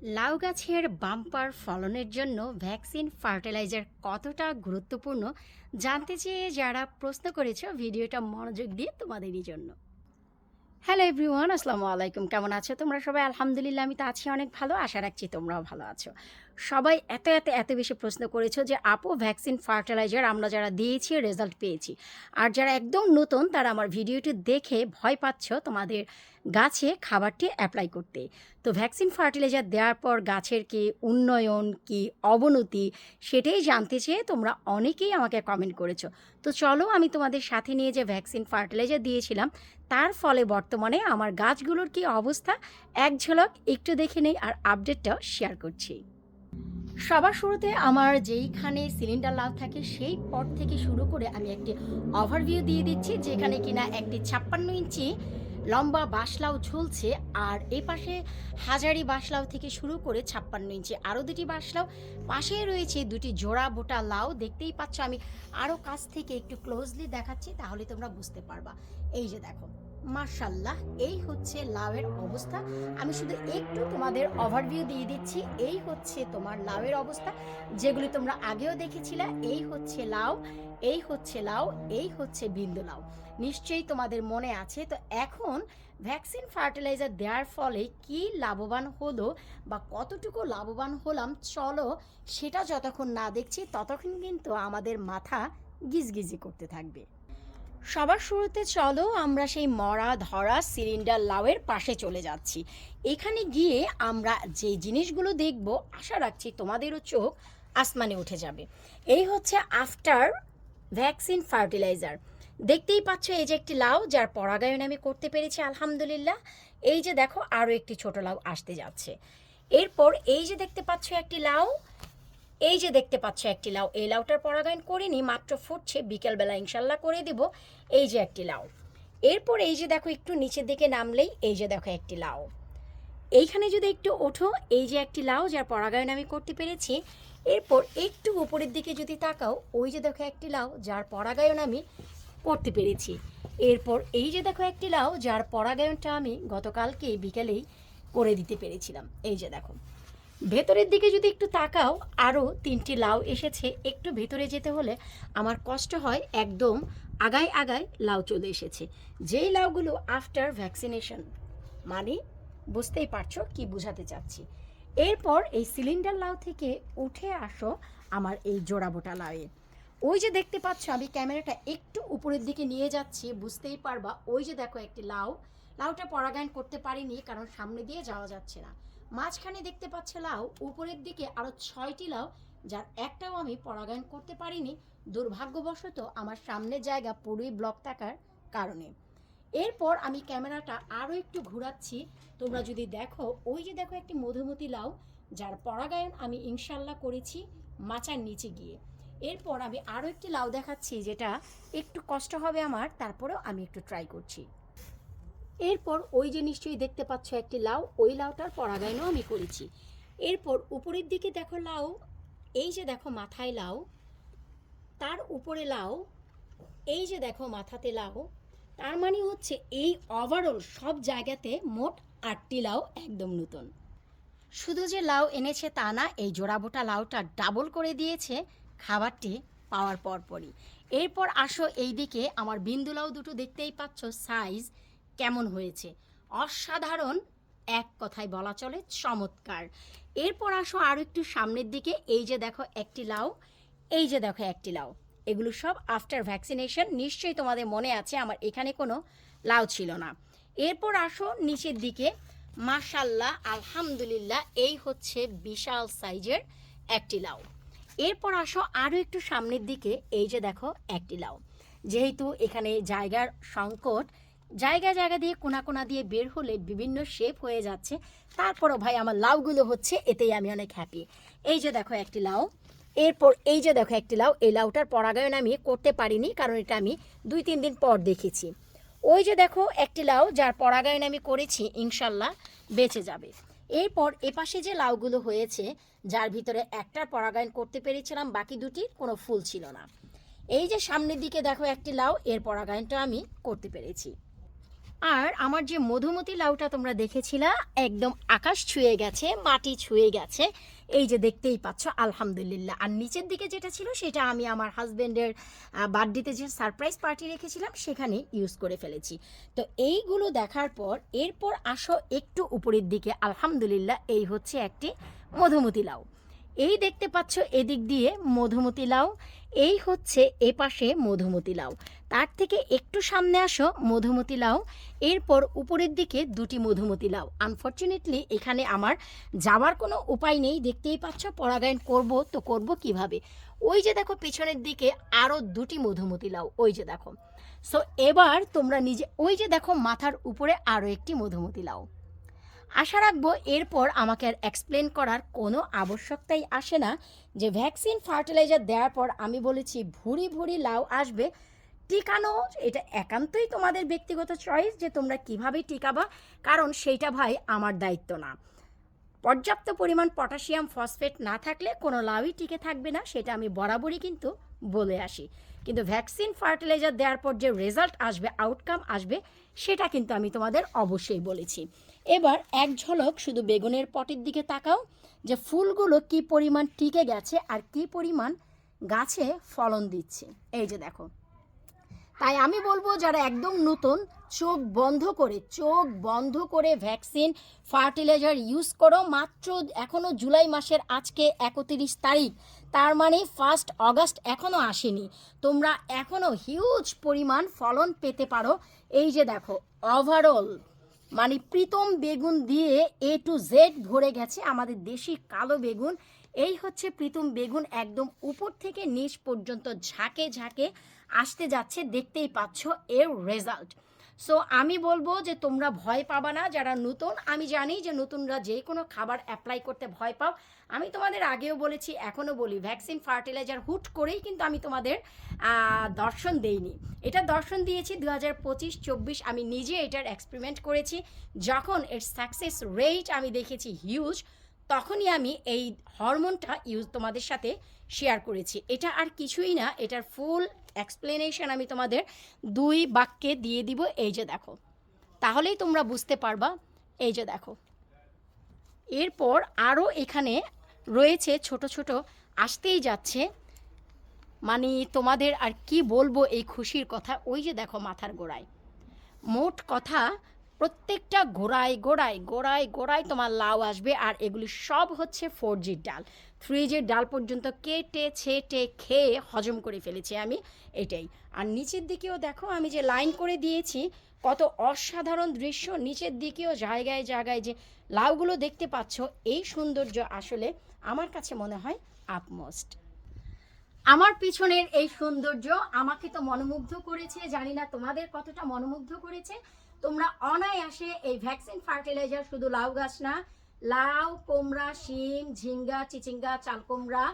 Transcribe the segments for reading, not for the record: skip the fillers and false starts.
লাউ গাছের বাম্পার ফলনের জন্য ভ্যাকসিন ফার্টিলাইজার কতটা গুরুত্বপূর্ণ জানতে চেয়ে যারা প্রশ্ন করেছো ভিডিওটা মনোযোগ দিয়ে তোমাদেরই জন্য। হ্যালো এভরিওয়ান, আসসালামু আলাইকুম। কেমন আছো তোমরা সবাই? আলহামদুলিল্লাহ, আমি তো আছি অনেক ভালো। আশা রাখছি তোমরাও ভালো আছো। সবাই এত বেশি প্রশ্ন করেছো যে আপু ভ্যাকসিন ফার্টিলাইজার আমরা যারা দিয়েছি রেজাল্ট পেয়েছি, আর যারা একদম নতুন তারা আমার ভিডিওটি দেখে ভয় পাচ্ছ তোমাদের গাছে খাবারটি অ্যাপ্লাই করতে। তো ভ্যাকসিন ফার্টিলাইজার দেওয়ার পর গাছের কি উন্নয়ন কি অবনতি সেটাই জানতে চেয়ে তোমরা অনেকেই আমাকে কমেন্ট করেছো। তো চলো আমি তোমাদের সাথে নিয়ে যে ভ্যাকসিন ফার্টিলাইজার দিয়েছিলাম তার ফলে বর্তমানে আমার গাছগুলোর কি অবস্থা এক ঝলক একটু দেখে নেই, আর আপডেটটাও শেয়ার করছি। সবার শুরুতে আমার যেইখানে সিলিন্ডার লাউ থাকে সেই পট থেকে শুরু করে আমি একটি ওভারভিউ দিয়ে দিচ্ছি, যেখানে কিনা একটি 56 ইঞ্চি লম্বা বাঁশলাউ ঝুলছে, আর এই পাশে হাজারি বাঁশলাউ থেকে শুরু করে 56 ইঞ্চি আরও দুটি বাঁশলাউ, পাশে রয়েছে দুটি জোড়া বোটা লাউ। দেখতেই পাচ্ছ, আমি আরও কাছ থেকে একটু ক্লোজলি দেখাচ্ছি তাহলে তোমরা বুঝতে পারবা। এই যে দেখো, মাশাল্লাহ, এই হচ্ছে লাউয়ের অবস্থা। আমি শুধু একটু তোমাদের ওভারভিউ দিয়ে দিচ্ছি। এই হচ্ছে তোমার লাউয়ের অবস্থা, যেগুলি তোমরা আগেও দেখেছিলে। এই হচ্ছে লাউ, এই হচ্ছে লাউ, এই হচ্ছে বিন্দু লাউ, নিশ্চয়ই তোমাদের মনে আছে। তো এখন ভ্যাকসিন ফার্টিলাইজার দেওয়ার ফলে কি লাভবান হলো বা কতটুকু লাভবান হলাম, চলো সেটা যতক্ষণ না দেখছি ততক্ষণ কিন্তু আমাদের মাথা গিজগিজি করতে থাকবে। সবার শুরুতে চলো আমরা সেই মরা ধরা সিলিন্ডার লাউয়ের পাশে চলে যাচ্ছি। এখানে গিয়ে আমরা যে জিনিসগুলো দেখব আশা রাখছি তোমাদেরও চোখ আসমানে উঠে যাবে। এই হচ্ছে আফটার ভ্যাকসিন ফার্টিলাইজার। দেখতেই পাচ্ছ, এই যে একটি লাউ যার পরাগায়ন আমি করতে পেরেছি আলহামদুলিল্লাহ। এই যে দেখো আরও একটি ছোট লাউ আসতে যাচ্ছে। এরপর এই যে দেখতে পাচ্ছ একটি লাউ, এই যে দেখতে পাচ্ছ একটি লাউ, এই লাউটার পরাগায়ন করিনি, মাত্র ফুটছে, বিকেলবেলা ইনশাল্লাহ করে দিব। এই যে একটি লাউ। এরপর এই যে দেখো একটু নিচের দিকে নামলেই এই যে দেখো একটি লাউ। এইখানে যদি একটু ওঠো, এই যে একটি লাউ যার পরাগায়ন আমি করতে পেরেছি। এরপর একটু উপরের দিকে যদি তাকাও, ওই যে দেখো একটি লাউ যার পরাগায়ন আমি করতে পেরেছি। এরপর এই যে দেখো একটি লাউ যার পরাগায়নটা আমি গতকালকে বিকেলেই করে দিতে পেরেছিলাম। এই যে দেখো, ভেতরের দিকে যদি একটু তাকাও, আরও 3টি লাউ এসেছে। একটু ভেতরে যেতে হলে আমার কষ্ট হয়, একদম আগায় আগায় লাউ চলে এসেছে। যেই লাউগুলো আফটার ভ্যাকসিনেশন, মানে বুঝতেই পারছো কি বোঝাতে চাচ্ছি। এরপর এই সিলিন্ডার লাউ থেকে উঠে আসো আমার এই জোড়াবোটা লাউয়ে। ওই যে দেখতে পাচ্ছ, আমি ক্যামেরাটা একটু উপরের দিকে নিয়ে যাচ্ছি, বুঝতেই পারবা। ওই যে দেখো একটি লাউ, লাউটা পরাগায়ন করতে পারিনি কারণ সামনে দিয়ে যাওয়া যাচ্ছে না। মাঝখানে দেখতে পাচ্ছে লাউ, উপরের দিকে আরও 6টি লাউ যার একটাও আমি পরাগায়ন করতে পারিনি, দুর্ভাগ্যবশত আমার সামনের জায়গা পুরোই ব্লক থাকার কারণে। এরপর আমি ক্যামেরাটা আরও একটু ঘোরাচ্ছি, তোমরা যদি দেখো, ওই যে দেখো একটি মধুমতি লাউ যার পরাগায়ন আমি ইনশাল্লাহ করেছি মাচার নিচে গিয়ে। এরপর আমি আরও একটি লাউ দেখাচ্ছি, যেটা একটু কষ্ট হবে আমার, তারপরেও আমি একটু ট্রাই করছি। এরপর ওই যে নিশ্চয়ই দেখতে পাচ্ছ একটি লাউ, ওই লাউটার পরাগায়নও আমি করেছি। এরপর উপরের দিকে দেখো লাউ, এই যে দেখো মাথায় লাউ, তার উপরে লাউ, এই যে দেখো মাথাতে লাউ। তার মানে হচ্ছে এই ওভারঅল সব জায়গাতে মোট 8টি লাউ একদম নতুন। শুধু যে লাউ এনেছে তা না, এই জোড়াবোটা লাউটা ডাবল করে দিয়েছে খাবারটি পাওয়ার পরপরই। এরপর আসো এই দিকে, আমার বিন্দু লাউ দুটো দেখতেই পাচ্ছ সাইজ কেমন হয়েছে, অসাধারণ, এক কথায় বলা চলে চমৎকার। এরপর আসো আরও একটু সামনের দিকে, এই যে দেখো একটি লাউ, এই যে দেখো একটি লাউ। এগুলো সব আফটার ভ্যাকসিনেশন। নিশ্চয়ই তোমাদের মনে আছে আমার এখানে কোনো লাউ ছিল না। এরপর আসো নিচের দিকে, মাশাল্লাহ আলহামদুলিল্লাহ, এই হচ্ছে বিশাল সাইজের একটি লাউ। এরপর আসো আরও একটু সামনের দিকে, এই যে দেখো একটি লাউ। যেহেতু এখানে জায়গার সংকট, জায়গা জায়গা দিয়ে কোনা কোনা দিয়ে বের হলে বিভিন্ন শেপ হয়ে যাচ্ছে, তারপরও ভাই আমার লাউগুলো হচ্ছে, এতেই আমি অনেক হ্যাপি। এই যে দেখো একটি লাউ। এরপর এই যে দেখো একটি লাউ, এই লাউটার পরাগায়ন আমি করতে পারিনি কারণ এটা আমি 2-3 দিন পর দেখেছি। ওই যে দেখো একটি লাউ যার পরাগায়ন আমি করেছি, ইনশাল্লাহ বেঁচে যাবে। এরপর এপাশে যে লাউগুলো হয়েছে, যার ভিতরে একটার পরাগায়ন করতে পেরেছিলাম, বাকি দুটির কোনো ফুল ছিল না। এই যে সামনের দিকে দেখো একটি লাউ, এর পরাগায়নটা আমি করতে পেরেছি। আর আমার যে মধুমতি লাউটা তোমরা দেখেছিলা একদম আকাশ ছুঁয়ে গেছে, মাটি ছুঁয়ে গেছে, এই যে দেখতেই পাচ্ছ আলহামদুলিল্লাহ। আর নিচের দিকে যেটা ছিল সেটা আমি আমার হাজব্যান্ডের বার্থডেতে যে সারপ্রাইজ পার্টি রেখেছিলাম সেখানে ইউজ করে ফেলেছি। তো এইগুলো দেখার পর এরপর আসো একটু উপরের দিকে। আলহামদুলিল্লাহ, এই হচ্ছে একটি মধুমতি লাউ। এই দেখতে পাচ্ছ এদিক দিয়ে মধুমতি লাউ, এই হচ্ছে এপাশে মধুমতি লাউ। তার থেকে একটু সামনে আসো মধুমতি লাউ, এরপর উপরের দিকে দুটি মধুমতি লাউ। আনফর্চুনেটলি এখানে আমার যাওয়ার কোনো উপায় নেই, দেখতেই পাচ্ছ পরাগায়ন করব তো করব কিভাবে। ওই যে দেখো পেছনের দিকে আরও দুটি মধুমতি লাউ, ওই যে দেখো। সো এবার তোমরা নিজে, ওই যে দেখো মাথার উপরে আরও একটি মধুমতি লাউ। আশা রাখবো এরপর আমাকে আর এক্সপ্লেন করার কোনো আবশ্যকতাই আসে না যে ভ্যাকসিন ফার্টিলাইজার দেওয়ার পর আমি বলেছি ভুরি ভুরি লাউ আসবে। টিকানো এটা একান্তই তোমাদের ব্যক্তিগত চয়েস যে তোমরা কিভাবে টিকাবা, কারণ সেইটা ভাই আমার দায়িত্ব না। পর্যাপ্ত পরিমাণ পটাশিয়াম ফসফেট না থাকলে কোনো লাউই টিকে থাকবে না, সেটা আমি বরাবরই কিন্তু বলে আসি। কিন্তু ভ্যাকসিন ফার্টিলাইজার দেওয়ার পর যে রেজাল্ট আসবে, আউটকাম আসবে, সেটা কিন্তু আমি তোমাদের অবশ্যই বলেছি। এবার এক ঝলক শুধু বেগুনের পটের দিকে তাকাও যে ফুলগুলো কি পরিমাণ টিকে গেছে আর কি পরিমাণ গাছে ফলন দিচ্ছে। এই যে দেখো, তাই আমি বলবো যারা একদম নতুন, চোখ বন্ধ করে ভ্যাকসিন ফার্টিলাইজার ইউজ করো। মাত্র এখনও জুলাই মাসের আজকে 31 তারিখ, তার মানে 1 অগাস্ট এখনও আসেনি, তোমরা এখনও হিউজ পরিমাণ ফলন পেতে পারো। এই যে দেখো ওভারঅল মানে প্রীতম বেগুন দিয়ে A to Z ভরে গেছে আমাদের দেশি কালো বেগুন। এই হচ্ছে প্রীতম বেগুন, একদম উপর থেকে নিচ পর্যন্ত ঝাঁকে ঝাঁকে আসতে যাচ্ছে, দেখতেই পাচ্ছ এর রেজাল্ট। সো আমি বলবো যে তোমরা ভয় পাবা না যারা নতুন। আমি জানি যে নতুনরা যে কোনো খাবার অ্যাপ্লাই করতে ভয় পাও। আমি তোমাদের আগেও বলেছি, এখনও বলি, ভ্যাকসিন ফার্টিলাইজার হুট করেই কিন্তু আমি তোমাদের দর্শন দেইনি। এটা দর্শন দিয়েছি 2025-24, আমি নিজে এটার এক্সপেরিমেন্ট করেছি। যখন এর সাকসেস রেট আমি দেখেছি হিউজ, তখনই আমি এই হরমোনটা তোমাদের সাথে শেয়ার করেছি। এটা আর কিছুই না, এটার ফুল এক্সপ্লেনেশন আমি তোমাদের 2 বাক্যে দিয়ে দিব। এই যে দেখো, তাহলেই তোমরা বুঝতে পারবা। এই যে দেখো, এরপর আরও এখানে রয়েছে ছোট ছোট, আসতেই যাচ্ছে, মানে তোমাদের আর কি বলবো এই খুশির কথা। ওই যে দেখো মাথার গোড়ায়, মোট কথা প্রত্যেকটা গোড়ায় গোড়ায় গোড়ায় গোড়ায় তোমার লাউ আসবে। আর এগুলি সব হচ্ছে 4Gর ডাল, 3Gর ডাল পর্যন্ত কেটে ছেটে খেয়ে হজম করে ফেলেছি আমি, এটাই। আর নিচের দিকেও দেখো আমি যে লাইন করে দিয়েছি, কত অসাধারণ দৃশ্য। নিচের দিকেও জায়গায় জায়গায় যে লাউগুলো দেখতে পাচ্ছ, এই সৌন্দর্য আসলে আমার কাছে মনে হয় আপমোস্ট। আমার পিছনের এই সৌন্দর্য আমাকে তো মনোমুগ্ধ করেছে, জানি না তোমাদের কতটা মনোমুগ্ধ করেছে। তোমরা অনায়াসে এই ভ্যাকসিন ফার্টিলাইজার শুধু লাউ গাছ না, লাউ, কুমড়া, শিম, ঝিঙ্গা, চিচিঙ্গা, চাল কুমড়া,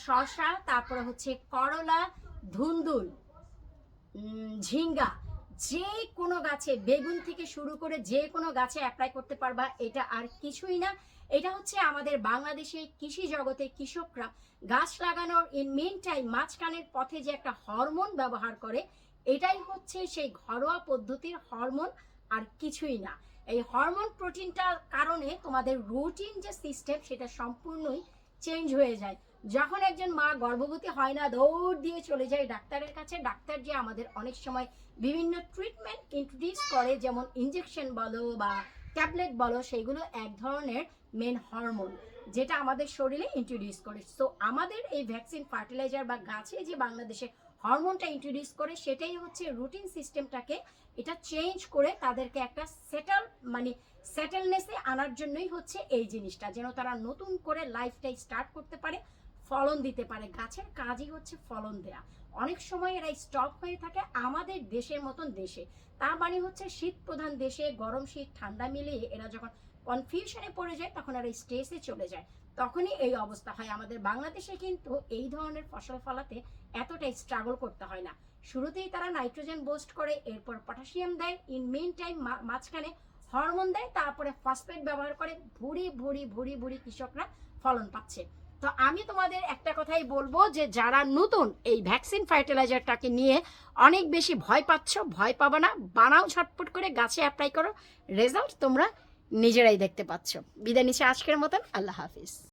শসা, তারপরে হচ্ছে করলা, ধুন্দুল, ঝিঙ্গা, যে কোনো গাছে, বেগুন থেকে শুরু করে যে কোনো গাছে অ্যাপ্লাই করতে পারবা। এটা আর কিছুই না, এটা হচ্ছে আমাদের বাংলাদেশে কৃষি জগতে কৃষকরা গাছ লাগানোর ইন মেন টাইম মাঝখানের পথে যে একটা হরমোন ব্যবহার করে, এটাই হচ্ছে সেই ঘরোয়া পদ্ধতির হরমোন, আর কিছুই না। এই হরমোন প্রোটিনটার কারণে তোমাদের রুটিন যে সিস্টেম সেটা সম্পূর্ণই চেঞ্জ হয়ে যায়। যখন একজন মা গর্ভবতী হয় না, দৌড় দিয়ে চলে যায় ডাক্তারের কাছে। ডাক্তার যে আমাদের অনেক সময় বিভিন্ন ট্রিটমেন্ট ইন্ট্রোডিউস করে, যেমন ইঞ্জেকশন বলো বা ট্যাবলেট বলো, সেইগুলো এক ধরনের মেন হরমোন যেটা আমাদের শরীরে ইন্ট্রোডিউস করে। সো আমাদের এই ভ্যাকসিন ফার্টিলাইজার বা গাছে যে বাংলাদেশে হরমোনটা ইন্ট্রোডিউস করে, সেটাই হচ্ছে রুটিন সিস্টেমটাকে এটা চেঞ্জ করে তাদেরকে একটা সেটেলনেসে আনার জন্যই হচ্ছে এই জিনিসটা, যেন তারা নতুন করে লাইফটাই স্টার্ট করতে পারে, ফলন দিতে পারে। গাছের কাজই হচ্ছে ফলন দেয়া। অনেক সময় এরা স্টপ হয়ে থাকে আমাদের দেশের মতন দেশে, তার মানে হচ্ছে শীত প্রধান দেশে গরম শীত ঠান্ডা মিলিয়ে এরা যখন কনফিউশনে পড়ে যায়, তখন আর এই স্ট্রেসে চলে যায়, তখনই এই অবস্থা হয়। আমাদের বাংলাদেশে কিন্তু এই ধরনের ফসল ফলাতে এতটাই স্ট্রাগল করতে হয় না। শুরুতেই তারা নাইট্রোজেন বুস্ট করে, এরপর পটাশিয়াম দেয়, ইন মেন টাইম মাঝখানে হরমোন দেয়, তারপরে ফসফেট ব্যবহার করে, ভুরি ভুরি ভুরি ভুরি কৃষকরা ফলন পাচ্ছে। তো আমি তোমাদের একটা কথাই বলবো যে যারা নতুন এই ভ্যাকসিন ফার্টিলাইজারটাকে নিয়ে অনেক বেশি ভয় পাচ্ছ, ভয় পাবা না, বানাও ঝটপট করে, গাছে অ্যাপ্লাই করো, রেজাল্ট তোমরা নিজেরাই দেখতে পাচ্ছ। বিদায় নিচ্ছি আজকের মতন, আল্লাহ হাফিজ।